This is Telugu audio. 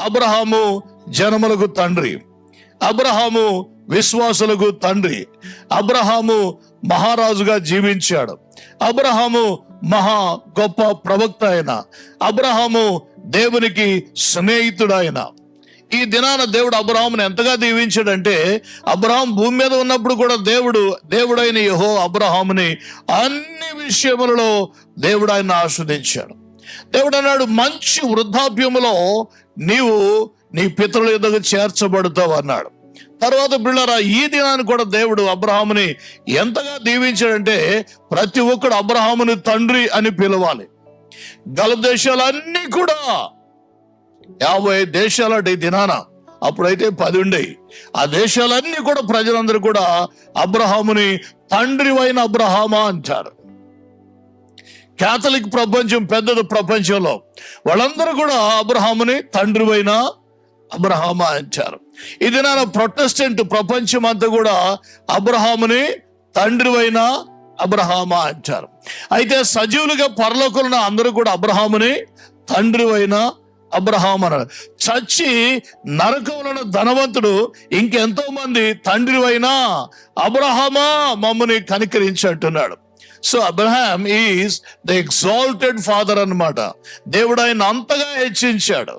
అబ్రహాము జనములకు తండ్రి, అబ్రహాము విశ్వాసులకు తండ్రి, అబ్రహాము మహారాజుగా జీవించాడు, అబ్రహాము మహా గొప్ప ప్రవక్త అయిన, అబ్రహాము దేవునికి స్నేహితుడైన. ఈ దినాన దేవుడు అబ్రహామును ఎంతగా దీవించాడంటే, అబ్రహాం భూమి మీద ఉన్నప్పుడు కూడా దేవుడైన యెహోవా అబ్రహాముని అన్ని విషయములలో దేవుడు ఆయన ఆస్వాదించాడు. దేవుడు అన్నాడు, మంచి వృద్ధాప్యములో నీవు నీ పితరుల యొద్దకు చేర్చబడతావు అన్నాడు. తర్వాత బిళ్ళరా, ఈ దినాన్ని కూడా దేవుడు అబ్రహాముని ఎంతగా దీవించాడంటే, ప్రతి ఒక్కడు అబ్రహాముని తండ్రి అని పిలవాలి. గల్ఫ్ దేశాలన్నీ కూడా 50 దేశాలు ఈ దినాన, అప్పుడైతే 10 ఉండేవి. ఆ దేశాలన్నీ కూడా ప్రజలందరూ కూడా అబ్రహాముని తండ్రివైన అబ్రహామా అంటారు. కేథలిక్ ప్రపంచం పెద్దది ప్రపంచంలో, వాళ్ళందరూ కూడా అబ్రహాముని తండ్రివైన అబ్రహామా అంటారు. ఈ దినాన ప్రొటెస్టెంట్ ప్రపంచం అంతా కూడా అబ్రహాముని తండ్రివైన అబ్రహామా అంటారు. అయితే సజీవులుగా పరలోకంలో అందరూ కూడా అబ్రహాముని తండ్రివైన అబ్రహాం అన్నాడు. చచ్చి నరకంలో ధనవంతుడు ఇంకెంతో మంది తండ్రివైన అబ్రహామా మమ్మల్ని కనికరించి అంటున్నాడు. So Abraham is the exalted father అన్నమాట. దేవుడు ఆయన అంతగా హెచ్చించాడు.